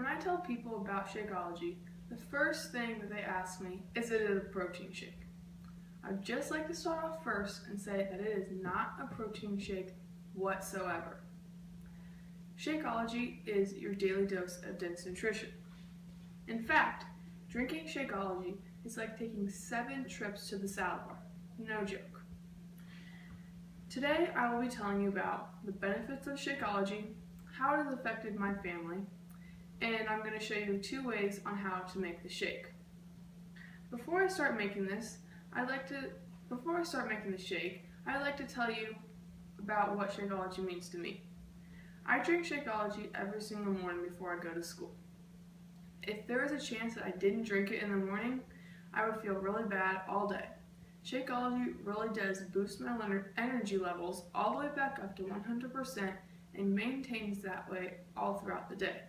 When I tell people about Shakeology, the first thing that they ask me is it a protein shake. I'd just like to start off first and say that it is not a protein shake whatsoever. Shakeology is your daily dose of dense nutrition. In fact, drinking Shakeology is like taking 7 trips to the salad bar. No joke. Today I will be telling you about the benefits of Shakeology, how it has affected my family, and I'm going to show you 2 ways on how to make the shake. Before I start making the shake, I'd like to tell you about what Shakeology means to me. I drink Shakeology every single morning before I go to school. If there was a chance that I didn't drink it in the morning, I would feel really bad all day. Shakeology really does boost my energy levels all the way back up to 100% and maintains that way all throughout the day.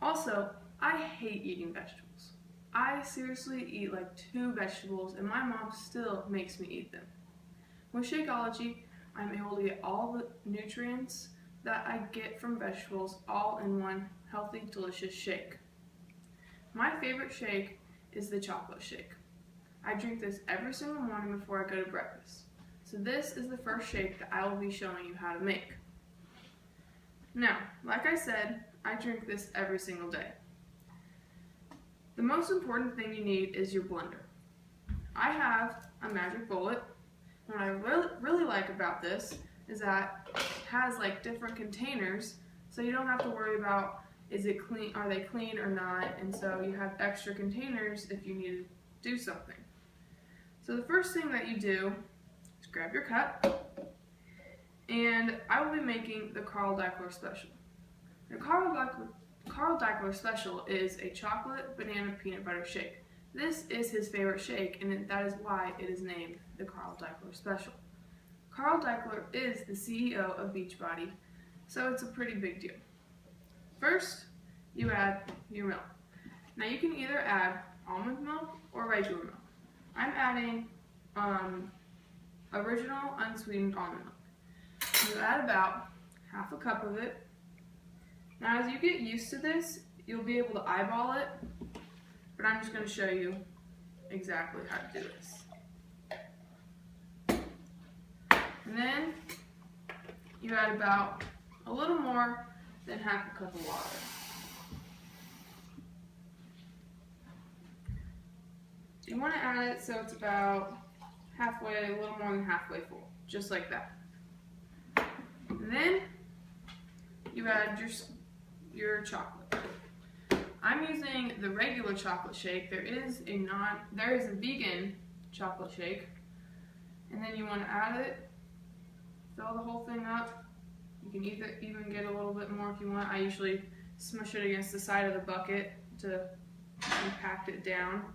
Also, I hate eating vegetables. I seriously eat like 2 vegetables and my mom still makes me eat them. With Shakeology, I'm able to get all the nutrients that I get from vegetables all in one healthy, delicious shake. My favorite shake is the chocolate shake. I drink this every single morning before I go to breakfast. So this is the first shake that I will be showing you how to make. Now, like I said, I drink this every single day. The most important thing you need is your blender. I have a magic bullet. What I really like about this is that it has like different containers, so you don't have to worry about are they clean or not, and so you have extra containers if you need to do something. So the first thing that you do is grab your cup, and I will be making the Carl Daikeler Special. The Carl Daikeler Special is a chocolate banana peanut butter shake. This is his favorite shake, and that is why it is named the Carl Daikeler Special. Carl Daikeler is the CEO of Beachbody, so it's a pretty big deal. First, you add your milk. Now you can either add almond milk or regular milk. I'm adding original unsweetened almond milk. You add about half a cup of it. Now as you get used to this, you'll be able to eyeball it, but I'm just going to show you exactly how to do this. And then you add about a little more than half a cup of water. You want to add it so it's about halfway, a little more than halfway full, just like that. And then you add your chocolate. I'm using the regular chocolate shake. There is a vegan chocolate shake. And then you want to add it, fill the whole thing up. You can even get a little bit more if you want. I usually smush it against the side of the bucket to compact it down.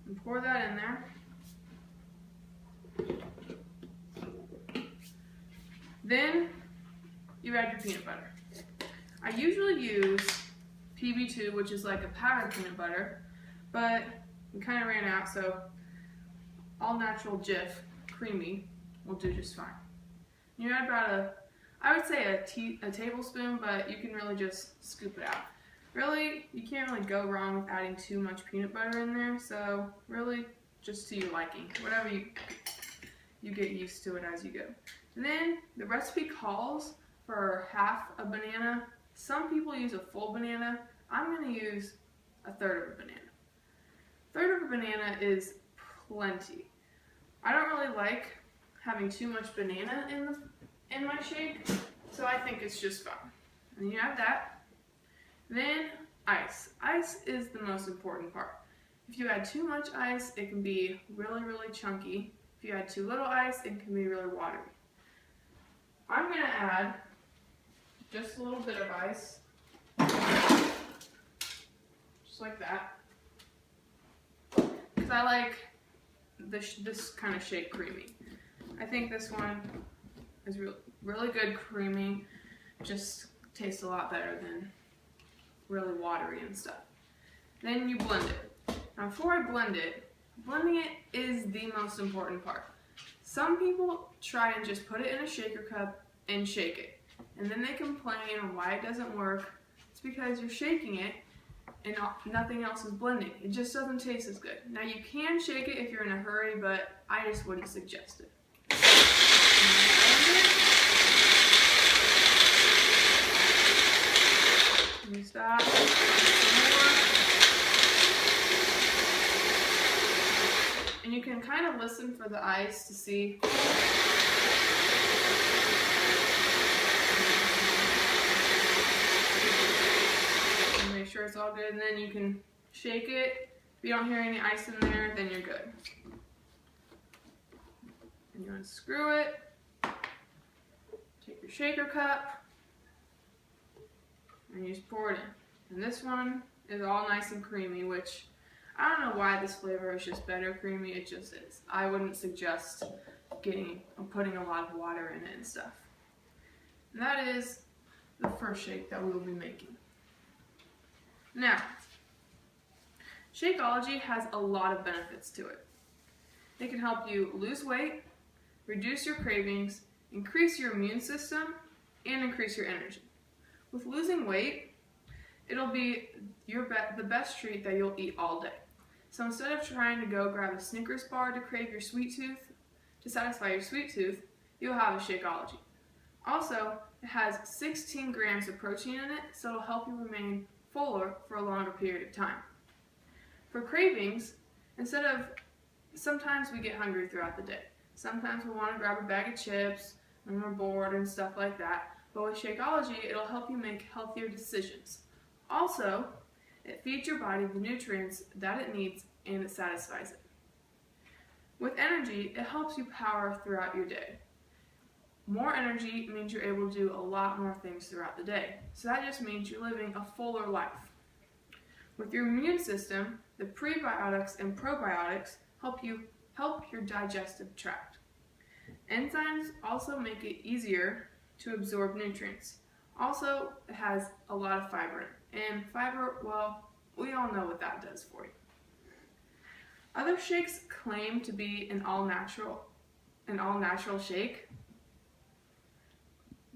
And pour that in there. Then you add your peanut butter. I usually use PB2, which is like a powdered peanut butter, but we kind of ran out, so all natural Jif creamy will do just fine. You add about I would say a tablespoon, but you can really just scoop it out. Really, you can't really go wrong with adding too much peanut butter in there, so really just to your liking, whatever you get used to it as you go. And then the recipe calls for half a banana. Some people use a full banana. I'm going to use a third of a banana. Third of a banana is plenty. I don't really like having too much banana in my shake, so I think it's just fine. And you add that. Then ice. Ice is the most important part. If you add too much ice, it can be really, really chunky. If you add too little ice, it can be really watery. I'm going to add just a little bit of ice, just like that, because I like this kind of shake creamy. I think this one is really good creamy, just tastes a lot better than really watery and stuff. Then you blend it. Now before I blend it, blending it is the most important part. Some people try and just put it in a shaker cup and shake it, and then they complain on why it doesn't work. It's because you're shaking it and nothing else is blending. It just doesn't taste as good. Now you can shake it if you're in a hurry, but I just wouldn't suggest it. And you stop. And you can kind of listen for the ice to see. And make sure it's all good, and then you can shake it. If you don't hear any ice in there, then you're good. And you unscrew it. Take your shaker cup, and you just pour it in. And this one is all nice and creamy, which I don't know why this flavor is just better creamy, it just is. I wouldn't suggest putting a lot of water in it and stuff. And that is the first shake that we will be making. Now, Shakeology has a lot of benefits to it. It can help you lose weight, reduce your cravings, increase your immune system, and increase your energy. With losing weight, it'll be the best treat that you'll eat all day. So instead of trying to go grab a Snickers bar to crave your sweet tooth, to satisfy your sweet tooth, you'll have a Shakeology. Also, it has 16 grams of protein in it, so it'll help you remain fuller for a longer period of time. For cravings, sometimes we get hungry throughout the day. Sometimes we want to grab a bag of chips when we're bored and stuff like that. But with Shakeology, it'll help you make healthier decisions. Also, it feeds your body the nutrients that it needs and it satisfies it. With energy, it helps you power throughout your day. More energy means you're able to do a lot more things throughout the day. So that just means you're living a fuller life. With your immune system, the prebiotics and probiotics help your digestive tract. Enzymes also make it easier to absorb nutrients. Also, it has a lot of fiber in it. And fiber, well, we all know what that does for you. Other shakes claim to be an all-natural shake,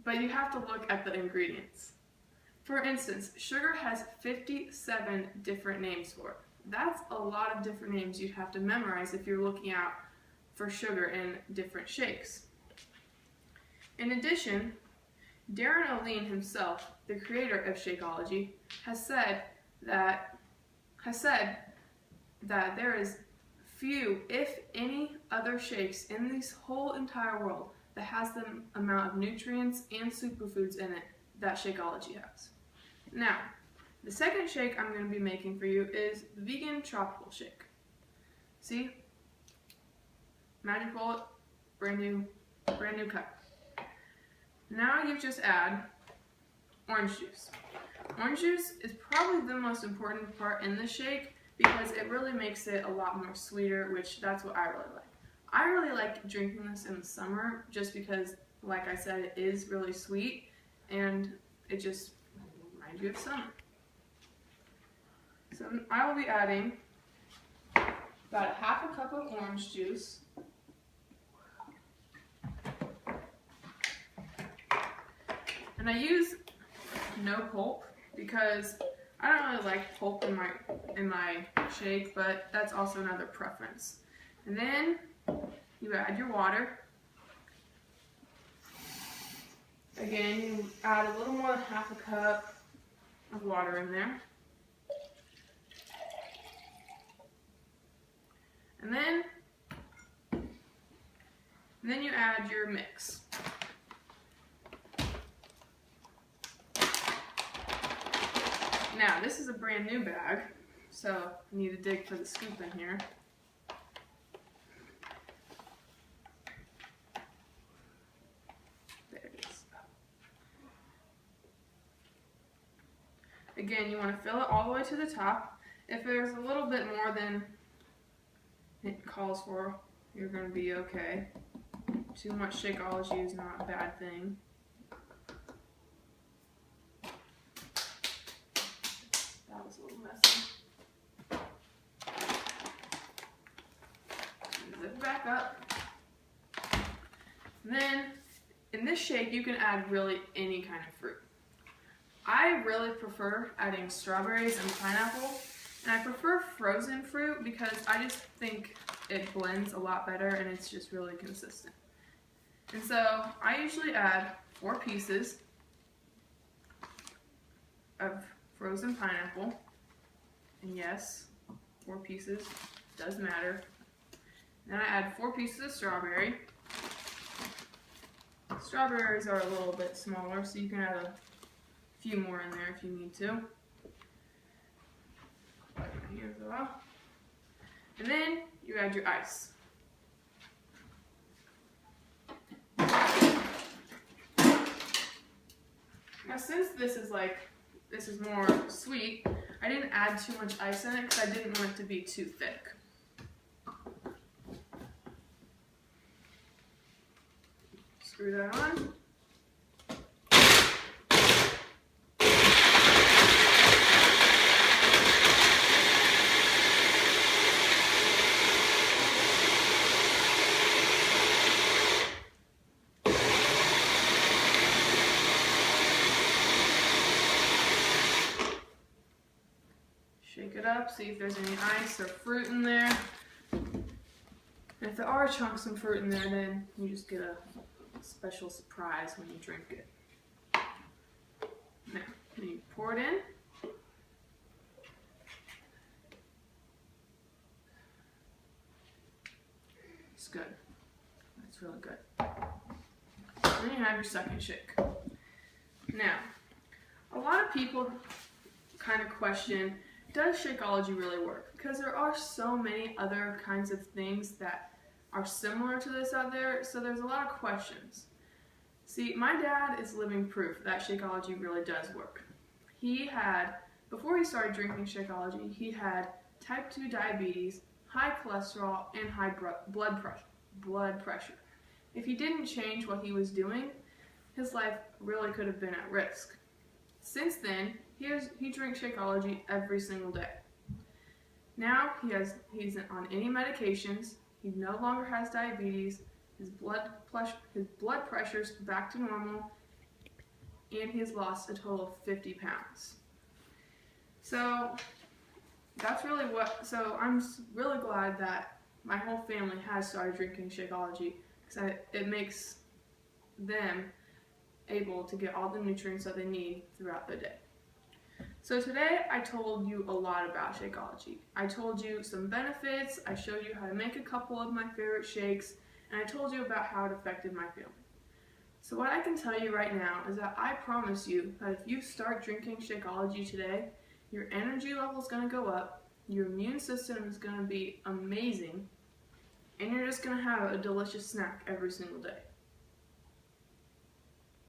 but you have to look at the ingredients. For instance, sugar has 57 different names for it. That's a lot of different names you'd have to memorize if you're looking out for sugar in different shakes. In addition, Darren O'Lean himself, the creator of Shakeology, has said that there is few, if any, other shakes in this whole entire world that has the amount of nutrients and superfoods in it that Shakeology has. Now, the second shake I'm going to be making for you is vegan tropical shake. See? Magic bullet, brand new cup. Now you just add orange juice. Orange juice is probably the most important part in the shake because it really makes it a lot more sweeter, which that's what I really like. I really like drinking this in the summer just because, like I said, it is really sweet and it just reminds you of summer. So I will be adding about half a cup of orange juice. And I use no pulp because I don't really like pulp in my shake, but that's also another preference. And then you add your water. Again, you add a little more than half a cup of water in there. And then you add your mix. Now, this is a brand new bag, so I need to dig for the scoop in here. There it is. Again, you want to fill it all the way to the top. If there's a little bit more than it calls for, you're going to be okay. Too much Shakeology is not a bad thing. That was a little messy. Zip it back up. And then, in this shake, you can add really any kind of fruit. I really prefer adding strawberries and pineapple, and I prefer frozen fruit because I just think it blends a lot better and it's just really consistent. And so I usually add 4 pieces of frozen pineapple, and yes, 4 pieces does matter. Then I add 4 pieces of strawberry. Strawberries are a little bit smaller, so you can add a few more in there if you need to. Wipe my hands off. And then you add your ice. Now since this is more sweet, I didn't add too much ice in it because I didn't want it to be too thick. Screw that on. Shake it up, see if there's any ice or fruit in there. And if there are chunks of fruit in there, then you just get a special surprise when you drink it. Now, then you pour it in. It's good. That's really good. Then you have your second shake. Now, a lot of people kind of question, does Shakeology really work? Because there are so many other kinds of things that are similar to this out there, so there's a lot of questions. See, my dad is living proof that Shakeology really does work. Before he started drinking Shakeology, he had type 2 diabetes, high cholesterol, and high blood pressure. If he didn't change what he was doing, his life really could have been at risk. Since then, he drinks Shakeology every single day. Now he's on any medications. He no longer has diabetes. His blood pressure's back to normal, and he's lost a total of 50 pounds. So that's really So I'm really glad that my whole family has started drinking Shakeology because it makes them able to get all the nutrients that they need throughout the day. So today I told you a lot about Shakeology. I told you some benefits, I showed you how to make a couple of my favorite shakes, and I told you about how it affected my family. So what I can tell you right now is that I promise you that if you start drinking Shakeology today, your energy level is going to go up, your immune system is going to be amazing, and you're just going to have a delicious snack every single day.